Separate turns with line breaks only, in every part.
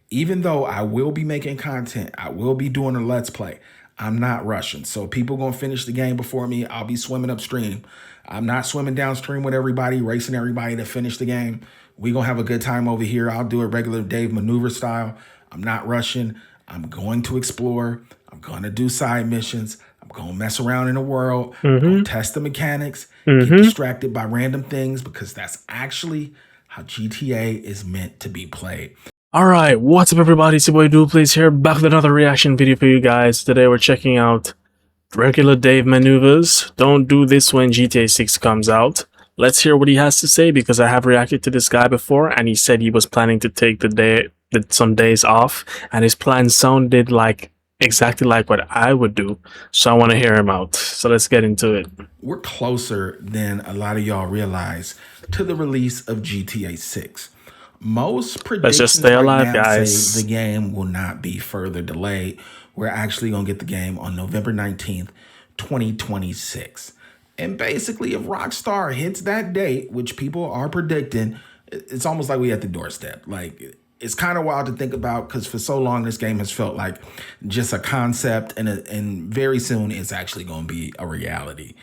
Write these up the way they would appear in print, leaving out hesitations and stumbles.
even though I will be making content, I will be doing a let's play. I'm not rushing. So people gonna finish the game before me. I'll be swimming upstream. I'm not swimming downstream with everybody, racing everybody to finish the game. We gonna have a good time over here. I'll do it regular Dave maneuver style. I'm not rushing. I'm going to explore. I'm gonna do side missions. I'm gonna mess around in the world. I'm gonna
Mm-hmm.
test the mechanics, get
Mm-hmm.
distracted by random things because that's actually how GTA is meant to be played.
Alright, what's up everybody, it's your boy Duplays here, back with another reaction video for you guys. Today we're checking out regular Dave maneuvers. Don't do this when GTA 6 comes out. Let's hear what he has to say because I have reacted to this guy before and he said he was planning to take some days off and his plan sounded like exactly like what I would do. So I want to hear him out. So let's get into it.
We're closer than a lot of y'all realize to the release of GTA 6. Most
Let's just
predictions
stay
right
alive,
now say the
guys.
game will not be further delayed. We're actually going to get the game on November 19th, 2026. And basically, if Rockstar hits that date, which people are predicting, it's almost like we at the doorstep. Like, it's kind of wild to think about because for so long this game has felt like just a concept, and very soon it's actually going to be a reality.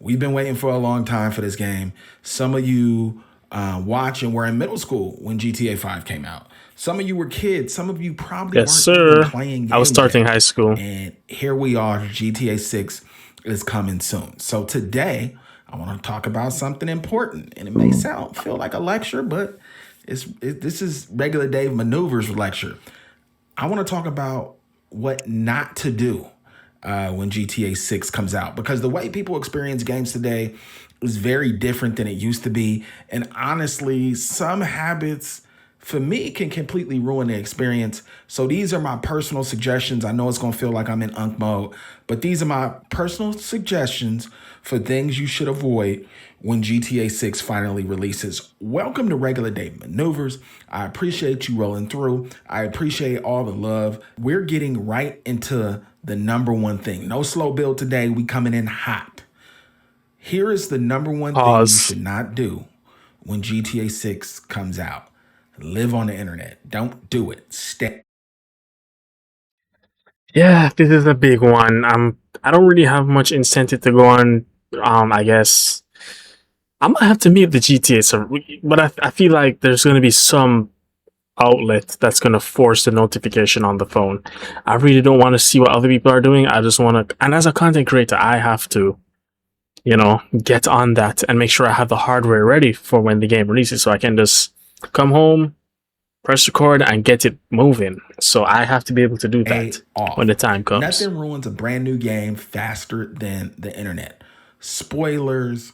We've been waiting for a long time for this game. Some of you watching were in middle school when GTA 5 came out. Some of you were kids. Some of you probably
Yes,
weren't even
sir.
playing
I was
games
starting
yet.
high school.
And here we are, GTA 6 is coming soon. So today, I want to talk about something important. And it may feel like a lecture, but this is regular Dave Maneuvers lecture. I want to talk about what not to do when GTA 6 comes out, because the way people experience games today is very different than it used to be. And honestly, some habits for me can completely ruin the experience. So these are my personal suggestions. I know it's going to feel like I'm in unk mode, but these are my personal suggestions for things you should avoid when GTA 6 finally releases. Welcome to Regular Day Maneuvers. I appreciate you rolling through. I appreciate all the love. We're getting right into the number one thing. No slow build today. We coming in hot. Here is the number one thing you
Pause.
should not do when GTA 6 comes out. Live on the internet. Don't do it. Stay.
Yeah, this is a big one. I don't really have much incentive to go on. I guess I'm gonna have to meet the GTA, but I feel like there's gonna be some outlet that's gonna force the notification on the phone. I really don't want to see what other people are doing. I just want to, and as a content creator, I have to, get on that and make sure I have the hardware ready for when the game releases, so I can just come home, press record, and get it moving. So I have to be able to do
A
that when
off.
the time comes.
Nothing ruins a brand new game faster than the internet. Spoilers.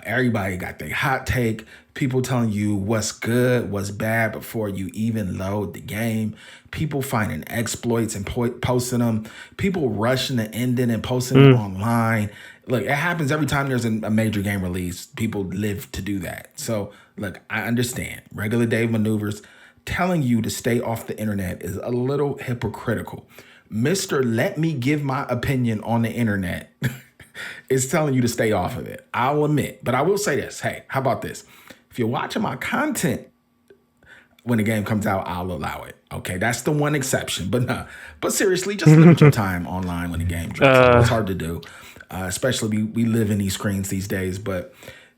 Everybody got their hot take. People telling you what's good, what's bad before you even load the game. People finding exploits and posting them. People rushing the ending and posting it
Mm.
online. Look, it happens every time there's a major game release. People live to do that. So, look, I understand. Regular Dave maneuvers telling you to stay off the internet is a little hypocritical. Mr. Let me give my opinion on the internet is telling you to stay off of it. I'll admit. But I will say this. Hey, how about this? If you're watching my content when the game comes out, I'll allow it. Okay, that's the one exception. But nah. But seriously, just limit your time online when the game drops. I know it's
uh,
hard to do, especially we live in these screens these days. But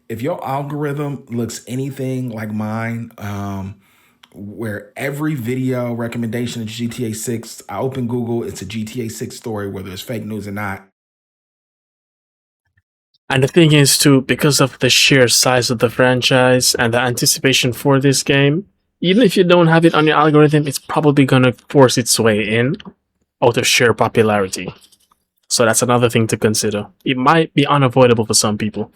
if your algorithm looks anything like mine, where every video recommendation is GTA 6, I open Google, it's a GTA 6 story, whether it's fake news or not.
and the thing is, too, because of the sheer size of the franchise and the anticipation for this game, even if you don't have it on your algorithm, it's probably gonna force its way in out of sheer popularity. So that's another thing to consider. It might be unavoidable for some people.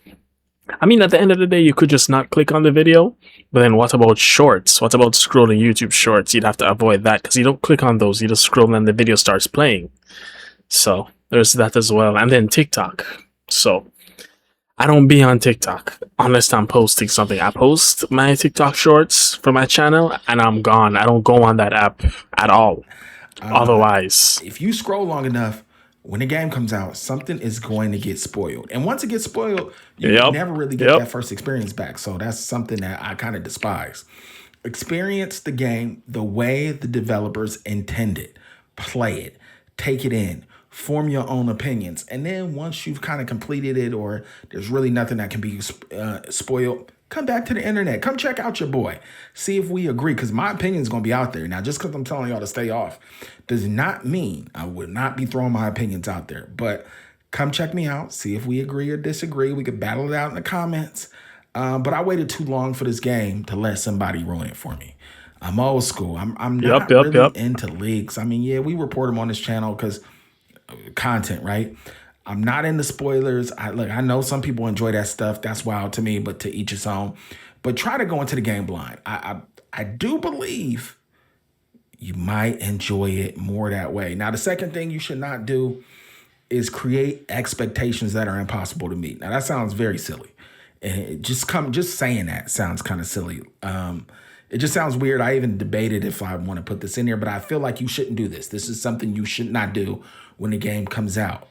I mean, at the end of the day, you could just not click on the video, but then what about shorts? What about scrolling YouTube shorts? You'd have to avoid that because you don't click on those, you just scroll and the video starts playing. So there's that as well. And then TikTok. So I don't be on TikTok unless I'm posting something. I post my TikTok shorts for my channel and I'm gone. I don't go on that app at all. Otherwise,
If you scroll long enough, when the game comes out, something is going to get spoiled. And once it gets spoiled, you
yep,
never really get
yep.
that first experience back. So that's something that I kind of despise. Experience the game the way the developers intended. Play it, take it in, form your own opinions. And then once you've kind of completed it, or there's really nothing that can be spoiled, come back to the internet. Come check out your boy. See if we agree, because my opinion is going to be out there. Now, just because I'm telling y'all to stay off does not mean I would not be throwing my opinions out there. But come check me out. See if we agree or disagree. We could battle it out in the comments. But I waited too long for this game to let somebody ruin it for me. I'm old school. I'm
Yep,
not
yep,
really
yep.
into leaks. I mean, yeah, we report them on this channel because content, right? I'm not into spoilers. I know some people enjoy that stuff. That's wild to me, but to each his own. But try to go into the game blind. I do believe you might enjoy it more that way. Now, the second thing you should not do is create expectations that are impossible to meet. Now that sounds very silly. And just saying that sounds kind of silly. It just sounds weird. I even debated if I want to put this in here, but I feel like you shouldn't do this. This is something you should not do when the game comes out.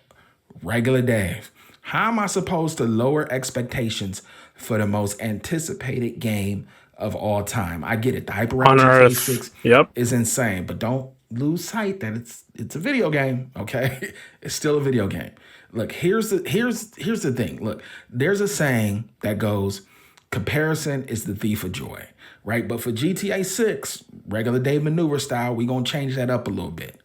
Regular Dave. How am I supposed to lower expectations for the most anticipated game of all time? I get it. The hype around
On
GTA
Earth.
6
Yep.
is insane, but don't lose sight that it's a video game, okay? It's still a video game. Look, here's the thing. Look, there's a saying that goes, comparison is the thief of joy, right? But for GTA 6, regular Dave maneuver style, we're going to change that up a little bit.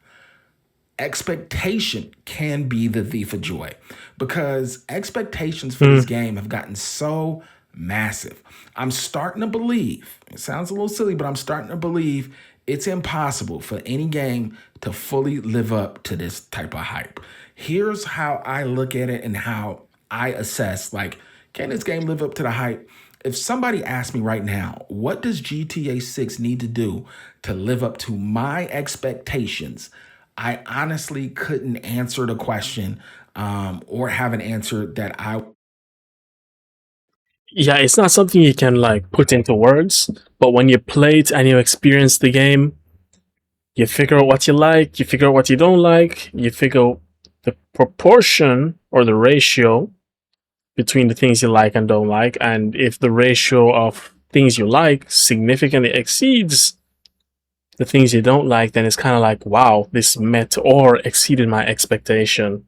Expectation can be the thief of joy, because expectations for this game have gotten so massive. I'm starting to believe, it sounds a little silly, but I'm starting to believe it's impossible for any game to fully live up to this type of hype. Here's how I look at it and how I assess, like, can this game live up to the hype? If somebody asked me right now, what does GTA 6 need to do to live up to my expectations? I honestly couldn't answer the question, or have an answer that I.
Yeah, it's not something you can like put into words, but when you play it and you experience the game, you figure out what you like, you figure out what you don't like, you figure out the proportion or the ratio between the things you like and don't like, and if the ratio of things you like significantly exceeds the things you don't like, then it's kind of like, wow, this met or exceeded my expectation.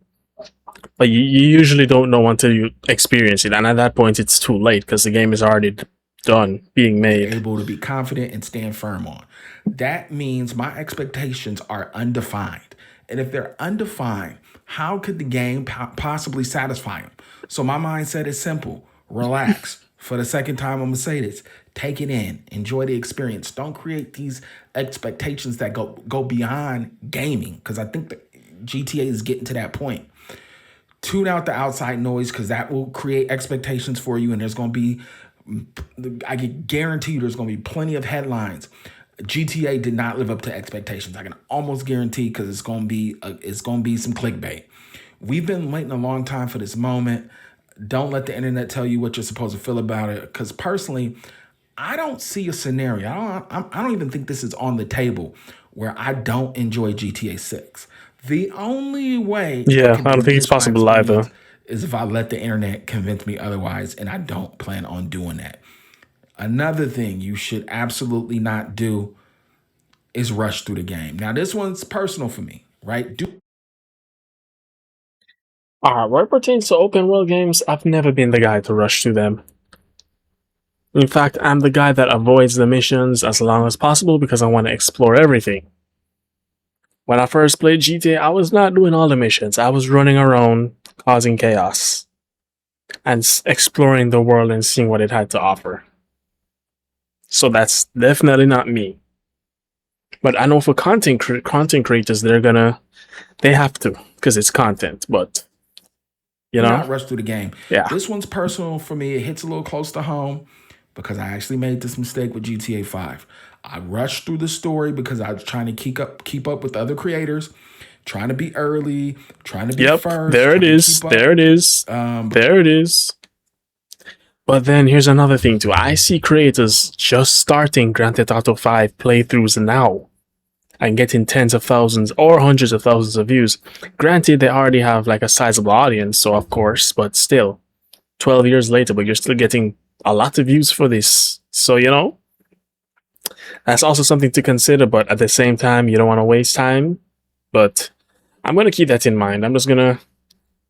But you usually don't know until you experience it, and at that point, it's too late because the game is already done being made.
Able to be confident and stand firm on. That means my expectations are undefined. And if they're undefined, how could the game possibly satisfy them? So my mindset is simple. Relax. For the second time, I'm going to say this. Take it in. Enjoy the experience. Don't create these expectations that go beyond gaming, because I think that GTA is getting to that point. Tune out the outside noise, because that will create expectations for you, and there's going to be, I can guarantee you, there's going to be plenty of headlines. GTA did not live up to expectations. I can almost guarantee, because it's going to be some clickbait. We've been waiting a long time for this moment. Don't let the internet tell you what you're supposed to feel about it, because personally, I don't see a scenario. I don't even think this is on the table where I don't enjoy GTA 6. The only way I
Yeah,
can
I don't think it's
diminish my
possible
experience
either.
is if I let the internet convince me otherwise, and I don't plan on doing that. Another thing you should absolutely not do is rush through the game. Now, this one's personal for me, right?
What pertains to open world games, I've never been the guy to rush through them. In fact, I'm the guy that avoids the missions as long as possible because I want to explore everything. When I first played GTA, I was not doing all the missions. I was running around, causing chaos, and exploring the world and seeing what it had to offer. So that's definitely not me. But I know for content creators, they have to, because it's content. But you
Do
know,
not rush through the game.
yeah.
This one's personal for me. It hits a little close to home because I actually made this mistake with GTA 5. I rushed through the story because I was trying to keep up with other creators, trying to be early, trying to be
Yep,
first,
there it
trying to
is.
keep up.
There it is. There it is. But then here's another thing too. I see creators just starting Grand Theft Auto 5 playthroughs now and getting tens of thousands or hundreds of thousands of views. Granted, they already have like a sizable audience, so of course, but still, 12 years later, but you're still getting a lot of views for this. So, you know, That's also something to consider, but at the same time, you don't want to waste time. But I'm gonna keep that in mind. I'm just gonna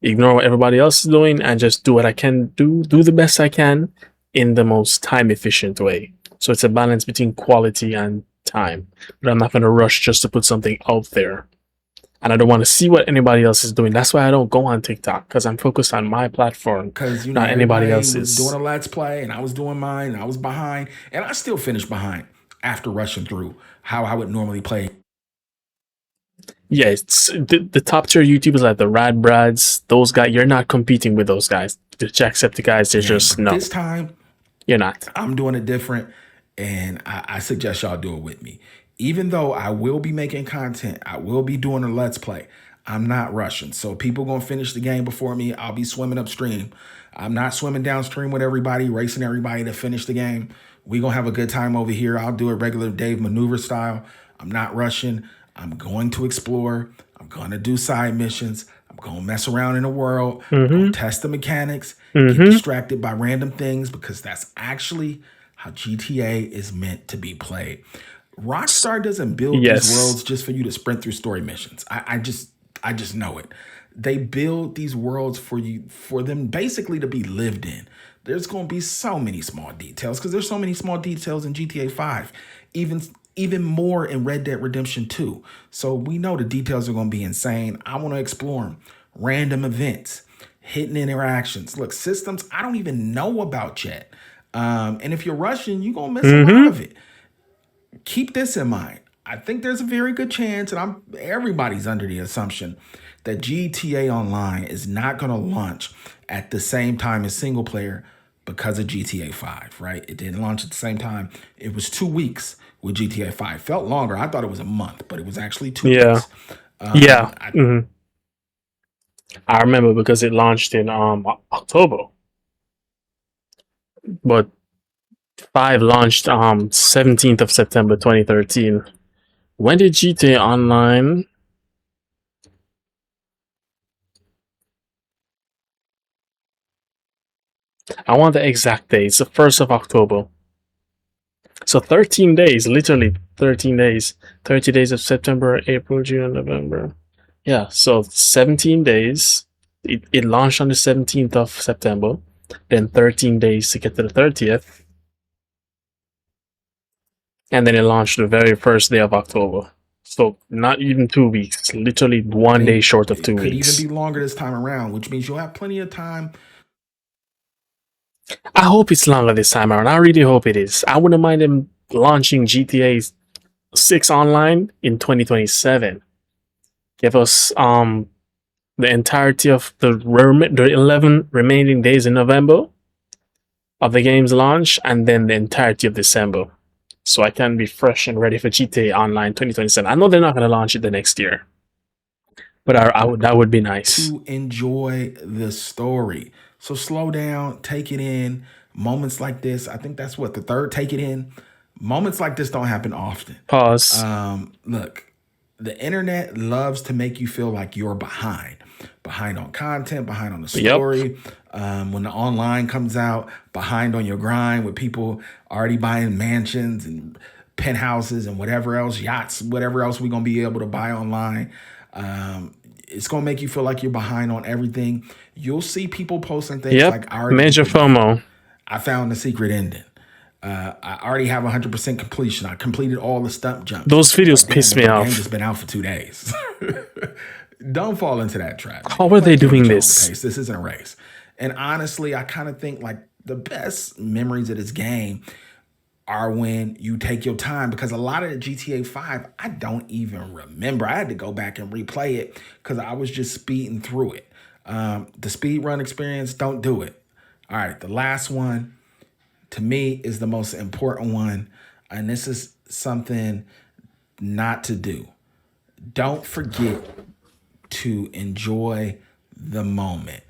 ignore what everybody else is doing and just do what I can do the best I can in the most time efficient way. So it's a balance between quality and time. But I'm not gonna rush just to put something out there. And I don't want to see what anybody else is doing. That's why I don't go on TikTok, because I'm focused on my platform,
Because,
not anybody
everybody was doing
else's.
a let's play and I was doing mine and I was behind. And I still finished behind after rushing through how I would normally play.
Yeah, it's the top tier YouTubers like the Rad Brads, those guys, you're not competing with those guys. The Jacksepticeyes, they're
Game.
just
But
no,
this time,
you're not.
I'm doing it different, and I suggest y'all do it with me. Even though I will be making content, I will be doing a let's play. I'm not rushing. So people gonna finish the game before me. I'll be swimming upstream. I'm not swimming downstream with everybody, racing everybody to finish the game. We gonna have a good time over here. I'll do it regular Dave maneuver style. I'm not rushing. I'm going to explore. I'm gonna do side missions. I'm gonna mess around in the world. I'm gonna
Mm-hmm.
test the mechanics, get
Mm-hmm.
distracted by random things because that's actually how GTA is meant to be played. Rockstar doesn't build these
Yes.
worlds just for you to sprint through story missions. I just know it. They build these worlds for you, for them basically to be lived in. There's going to be so many small details because there's so many small details in GTA 5, even even more in Red Dead Redemption 2. So we know the details are going to be insane. I want to explore them. Random events, hidden interactions. Look, systems I don't even know about yet. And if you're rushing, you're going to miss a lot
Mm-hmm.
of it. Keep this in mind. I think there's a very good chance, and everybody's under the assumption that GTA Online is not going to launch at the same time as single player because of GTA 5, right? It didn't launch at the same time. It was 2 weeks with GTA 5. Felt longer. I thought it was a month, but it was actually two
Yeah.
weeks.
Yeah.
I
Mm-hmm. I remember because it launched in October, but 5 launched 17th of September 2013. When did GTA Online? I want the exact date. It's the 1st of October. So 13 days, literally 13 days. 30 days of September, April, June, November. Yeah, so 17 days. It launched on the 17th of September, then 13 days to get to the 30th, and then it launched the very first day of October. So not even 2 weeks, literally one day
think
short of
it
two
could even
weeks.
be longer this time around, which means you'll have plenty of time.
I hope it's longer this time around. I really hope it is. I wouldn't mind them launching GTA 6 online in 2027. Give us the entirety of the 11 remaining days in November of the game's launch, and then the entirety of December, so I can be fresh and ready for GTA Online 2027. I know they're not going to launch it the next year, but that would be nice.
To enjoy the story. So slow down, take it in. Moments like this, I think that's what the third take it in. Moments like this don't happen often.
Pause.
Look, the internet loves to make you feel like you're behind on content, behind on the
Yep.
story. When the online comes out, behind on your grind with people already buying mansions and penthouses and whatever else, yachts, whatever else we're going to be able to buy online. It's going to make you feel like you're behind on everything. You'll see people posting things
Yep.
like, I already beat
Major
the game.
FOMO.
I found the secret ending. I already have 100% completion. I completed all the stunt jumps.
Those
It's like,
videos
damn,
piss
but
me
the game
off.
just been out for 2 days. Don't fall into that trap, man.
How
You
are
play
they
the game
doing
at your own
this?
pace. This isn't a race. And honestly, I kind of think like the best memories of this game are when you take your time, because a lot of the GTA 5, I don't even remember. I had to go back and replay it because I was just speeding through it. The speed run experience, don't do it. All right, the last one to me is the most important one. And this is something not to do. Don't forget to enjoy the moment.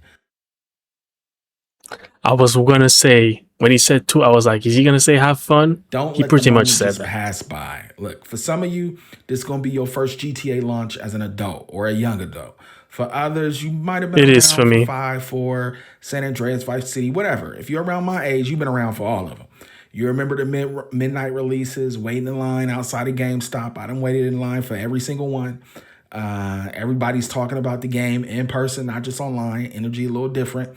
I was gonna say, when he said 2, I was like, is he gonna say have fun?
Don't
He
let the
pretty much
moment
said
just
that.
pass by. Look, for some of you, this is going to be your first GTA launch as an adult or a young adult. For others, you might have been
It is for
around for
me.
5, 4, San Andreas, Vice City, whatever. If you're around my age, you've been around for all of them. You remember the midnight releases, waiting in line outside of GameStop. I done waited in line for every single one. Everybody's talking about the game in person, not just online. Energy a little different.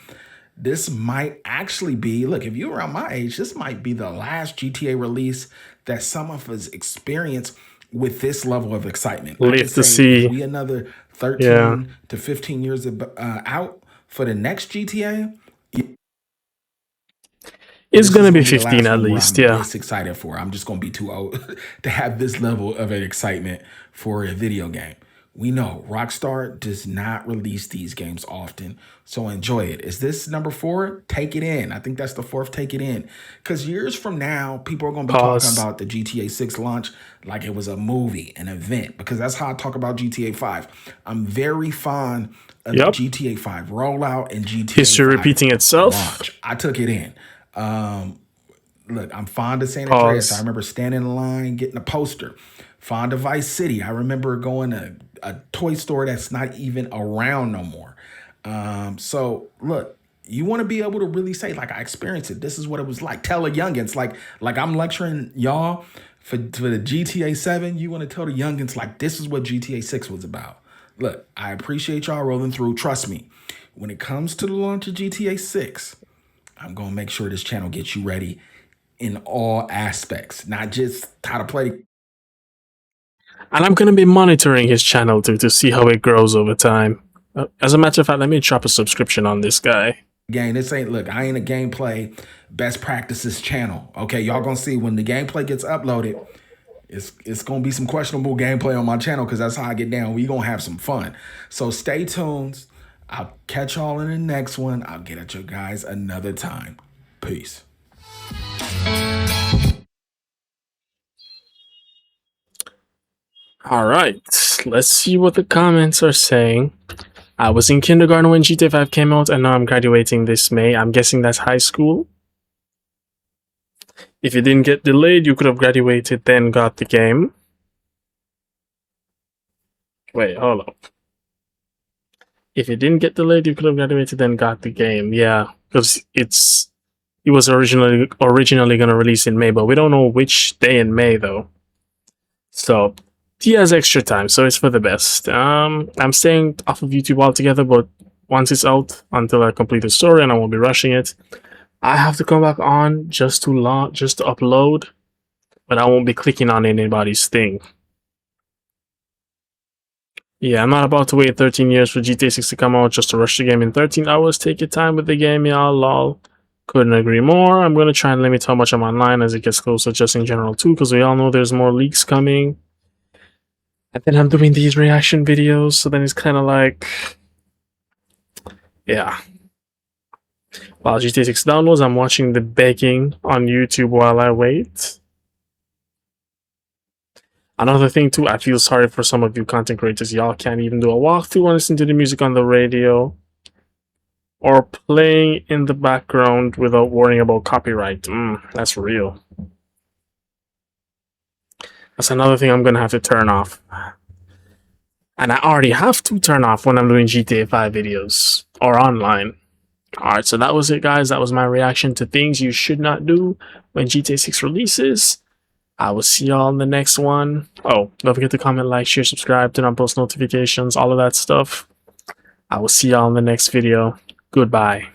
This might actually be, look, if you're around my age, this might be the last GTA release that some of us experience with this level of excitement. I could
Live to
say if
see.
we another
Yeah.
13 to 15 years out for the next GTA,
It's
this is
gonna be
going to be the
15
last
at
one where
least,
I'm
yeah.
this excited for. I'm just going to be too old to have this level of an excitement for a video game. We know Rockstar does not release these games often, so enjoy it. Is this number 4? Take it in. I think that's the 4th. Take it in. Because years from now, people are going to be talking
Pause.
about the GTA 6 launch like it was a movie, an event, because that's how I talk about GTA 5. I'm very fond of the
Yep.
GTA 5 rollout and GTA
History
5
repeating itself.
launch. I took it in. Look, I'm fond of San Andreas. I
Pause.
remember standing in line getting a poster. Fond of Vice City. I remember going to a toy store that's not even around no more. So look, you want to be able to really say, like, I experienced it. This is what it was like. Tell the youngins, like I'm lecturing y'all for the GTA 7. You want to tell the youngins, like, this is what GTA 6 was about. Look, I appreciate y'all rolling through. Trust me, when it comes to the launch of GTA 6, I'm going to make sure this channel gets you ready in all aspects, not just how to play the
And I'm gonna be monitoring his channel too to see how it grows over time. As a matter of fact, let me drop a subscription on this guy.
game. This ain't, look, I ain't a gameplay best practices channel. Okay, y'all gonna see when the gameplay gets uploaded, it's gonna be some questionable gameplay on my channel because that's how I get down. We gonna have some fun. So stay tuned. I'll catch y'all in the next one. I'll get at you guys another time. Peace.
Alright, let's see what the comments are saying. I was in kindergarten when GTA 5 came out, and now I'm graduating this May. I'm guessing that's high school. If it didn't get delayed, you could have graduated, then got the game. Wait, hold up. If it didn't get delayed, you could have graduated, then got the game. Yeah, because it was originally gonna release in May, but we don't know which day in May though. So he has extra time, so it's for the best. I'm staying off of YouTube altogether, but once it's out, until I complete the story, and I won't be rushing it. I have to come back on just to upload, but I won't be clicking on anybody's thing. Yeah, I'm not about to wait 13 years for GTA 6 to come out just to rush the game in 13 hours. Take your time with the game, y'all. Lol. Couldn't agree more. I'm gonna try and limit how much I'm online as it gets closer, just in general too, because we all know there's more leaks coming. And then I'm doing these reaction videos, so then it's kind of like, yeah. While GTA 6 downloads, I'm watching the begging on YouTube while I wait. Another thing too, I feel sorry for some of you content creators. Y'all can't even do a walkthrough or listen to the music on the radio or playing in the background without worrying about copyright. That's real. That's another thing I'm gonna have to turn off. And I already have to turn off when I'm doing GTA 5 videos or online. Alright, so that was it, guys. That was my reaction to things you should not do when GTA 6 releases. I will see y'all in the next one. Oh, don't forget to comment, like, share, subscribe, turn on post notifications, all of that stuff. I will see y'all in the next video. Goodbye.